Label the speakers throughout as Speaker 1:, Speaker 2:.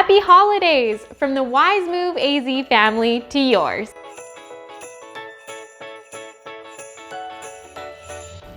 Speaker 1: Happy holidays from the Wise Move AZ family to yours.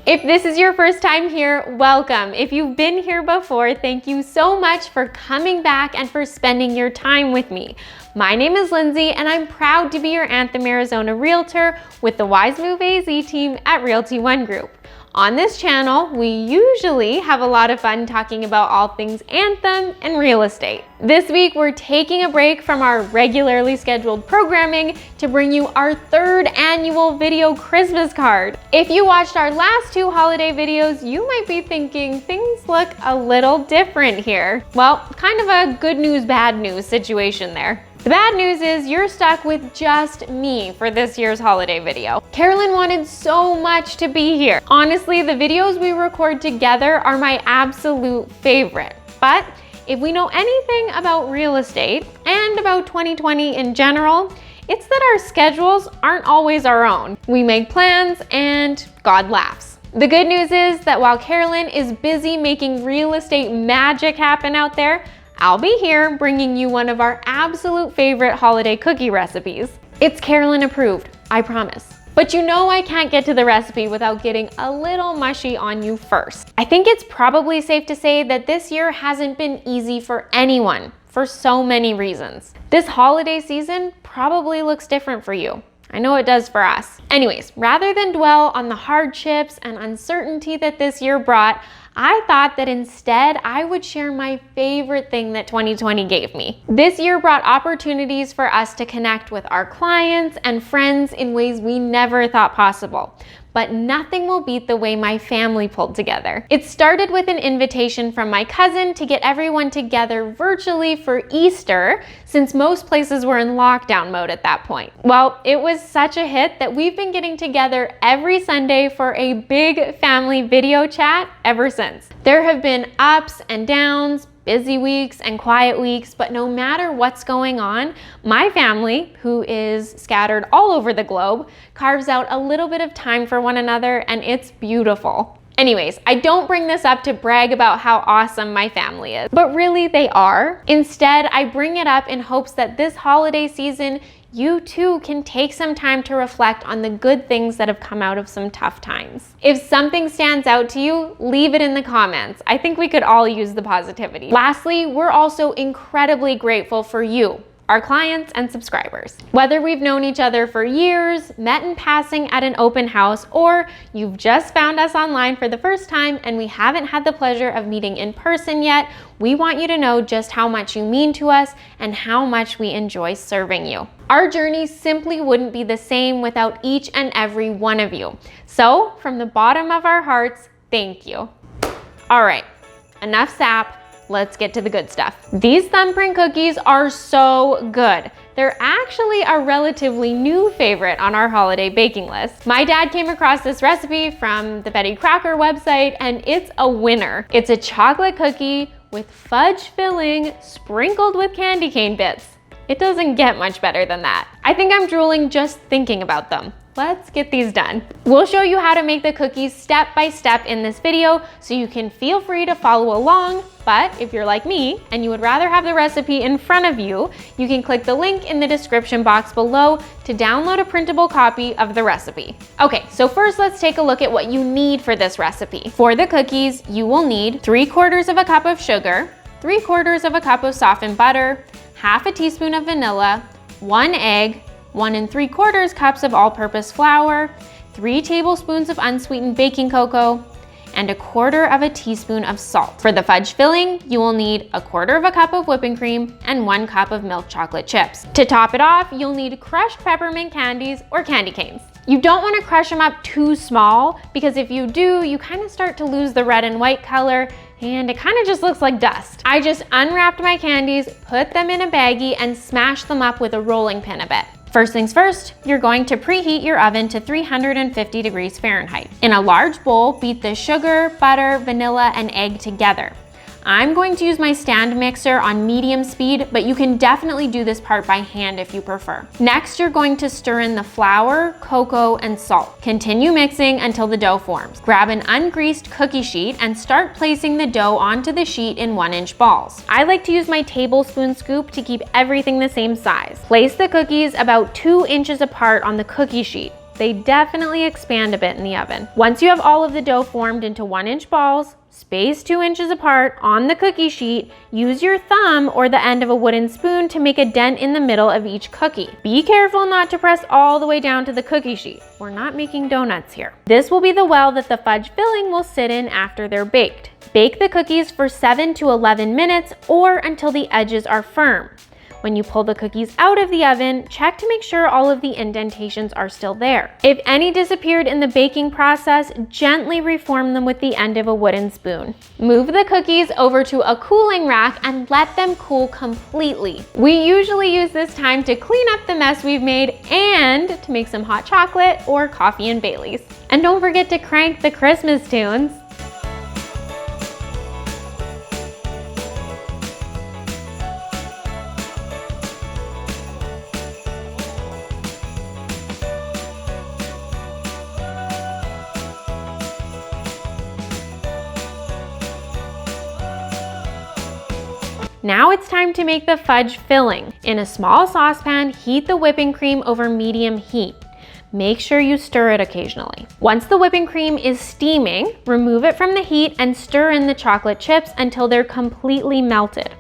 Speaker 1: If this is your first time here, welcome. If you've been here before, thank you so much for coming back and for spending your time with me. My name is Lindsay and I'm proud to be your Anthem, Arizona realtor with the Wise Move AZ team at Realty One Group. On this channel, we usually have a lot of fun talking about all things Anthem and real estate. This week, we're taking a break from our regularly scheduled programming to bring you our third annual video Christmas card. If you watched our last two holiday videos, you might be thinking things look a little different here. Well, kind of a good news, bad news situation there. The bad news is you're stuck with just me for this year's holiday video. Carolyn wanted so much to be here. Honestly, the videos we record together are my absolute favorite. But if we know anything about real estate and about 2020 in general, it's that our schedules aren't always our own. We make plans and God laughs. The good news is that while Carolyn is busy making real estate magic happen out there, I'll be here bringing you one of our absolute favorite holiday cookie recipes. It's Carolyn approved, I promise. But you know I can't get to the recipe without getting a little mushy on you first. I think it's probably safe to say that this year hasn't been easy for anyone for so many reasons. This holiday season probably looks different for you. I know it does for us. Anyways, rather than dwell on the hardships and uncertainty that this year brought, I thought that instead I would share my favorite thing that 2020 gave me. This year brought opportunities for us to connect with our clients and friends in ways we never thought possible. But nothing will beat the way my family pulled together. It started with an invitation from my cousin to get everyone together virtually for Easter, since most places were in lockdown mode at that point. Well, it was such a hit that we've been getting together every Sunday for a big family video chat ever since. There have been ups and downs, busy weeks and quiet weeks, but no matter what's going on, my family, who is scattered all over the globe, carves out a little bit of time for one another, and it's beautiful. Anyways, I don't bring this up to brag about how awesome my family is, but really they are. Instead, I bring it up in hopes that this holiday season, you too can take some time to reflect on the good things that have come out of some tough times. If something stands out to you, leave it in the comments. I think we could all use the positivity. Lastly, we're also incredibly grateful for you, our clients and subscribers. Whether we've known each other for years, met in passing at an open house, or you've just found us online for the first time and we haven't had the pleasure of meeting in person yet, we want you to know just how much you mean to us and how much we enjoy serving you. Our journey simply wouldn't be the same without each and every one of you. So, from the bottom of our hearts, thank you. All right, enough sap. Let's get to the good stuff. These thumbprint cookies are so good. They're actually a relatively new favorite on our holiday baking list. My dad came across this recipe from the Betty Crocker website and it's a winner. It's a chocolate cookie with fudge filling sprinkled with candy cane bits. It doesn't get much better than that. I think I'm drooling just thinking about them. Let's get these done. We'll show you how to make the cookies step by step in this video, so you can feel free to follow along. But if you're like me and you would rather have the recipe in front of you, you can click the link in the description box below to download a printable copy of the recipe. Okay, so first let's take a look at what you need for this recipe. For the cookies, you will need 3/4 of a cup of sugar, 3/4 of a cup of softened butter, half a teaspoon of vanilla, 1 egg, 1 3/4 cups of all-purpose flour, 3 tablespoons of unsweetened baking cocoa, and 1/4 teaspoon of salt. For the fudge filling, you will need 1/4 cup of whipping cream and 1 cup of milk chocolate chips. To top it off, you'll need crushed peppermint candies or candy canes. You don't want to crush them up too small, because if you do, you kind of start to lose the red and white color and it kind of just looks like dust. I just unwrapped my candies, put them in a baggie, and smashed them up with a rolling pin a bit. First things first, you're going to preheat your oven to 350 degrees Fahrenheit. In a large bowl, beat the sugar, butter, vanilla, and egg together. I'm going to use my stand mixer on medium speed, but you can definitely do this part by hand if you prefer. Next, you're going to stir in the flour, cocoa, and salt. Continue mixing until the dough forms. Grab an ungreased cookie sheet and start placing the dough onto the sheet in 1-inch balls. I like to use my tablespoon scoop to keep everything the same size. Place the cookies about 2 inches apart on the cookie sheet. They definitely expand a bit in the oven. Once you have all of the dough formed into 1-inch balls, space 2 inches apart on the cookie sheet, use your thumb or the end of a wooden spoon to make a dent in the middle of each cookie. Be careful not to press all the way down to the cookie sheet. We're not making donuts here. This will be the well that the fudge filling will sit in after they're baked. Bake the cookies for 7 to 11 minutes or until the edges are firm. When you pull the cookies out of the oven, check to make sure all of the indentations are still there. If any disappeared in the baking process, gently reform them with the end of a wooden spoon. Move the cookies over to a cooling rack and let them cool completely. We usually use this time to clean up the mess we've made and to make some hot chocolate or coffee and Baileys. And don't forget to crank the Christmas tunes. Now it's time to make the fudge filling. In a small saucepan, heat the whipping cream over medium heat. Make sure you stir it occasionally. Once the whipping cream is steaming, remove it from the heat and stir in the chocolate chips until they're completely melted.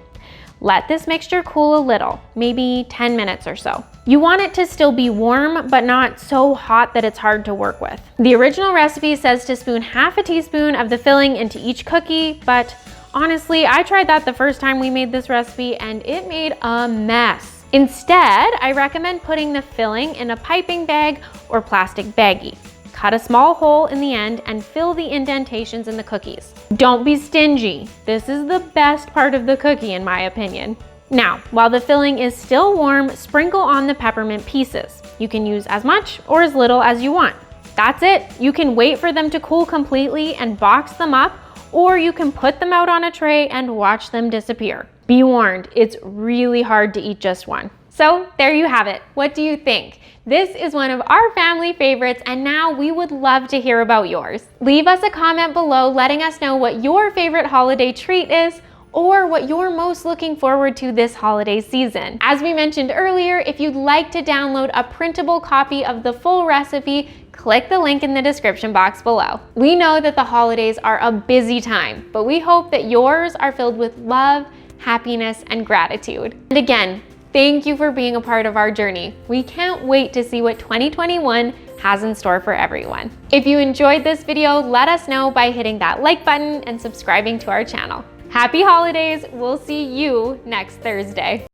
Speaker 1: Let this mixture cool a little, maybe 10 minutes or so. You want it to still be warm, but not so hot that it's hard to work with. The original recipe says to spoon half a teaspoon of the filling into each cookie, but honestly, I tried that the first time we made this recipe and it made a mess. Instead, I recommend putting the filling in a piping bag or plastic baggie. Cut a small hole in the end and fill the indentations in the cookies. Don't be stingy. This is the best part of the cookie in my opinion. Now, while the filling is still warm, sprinkle on the peppermint pieces. You can use as much or as little as you want. That's it. You can wait for them to cool completely and box them up, or you can put them out on a tray and watch them disappear. Be warned, it's really hard to eat just one. So there you have it. What do you think? This is one of our family favorites, and now we would love to hear about yours. Leave us a comment below letting us know what your favorite holiday treat is, or what you're most looking forward to this holiday season. As we mentioned earlier, if you'd like to download a printable copy of the full recipe, click the link in the description box below. We know that the holidays are a busy time, but we hope that yours are filled with love, happiness, and gratitude. And again, thank you for being a part of our journey. We can't wait to see what 2021 has in store for everyone. If you enjoyed this video, let us know by hitting that like button and subscribing to our channel. Happy holidays! We'll see you next Thursday.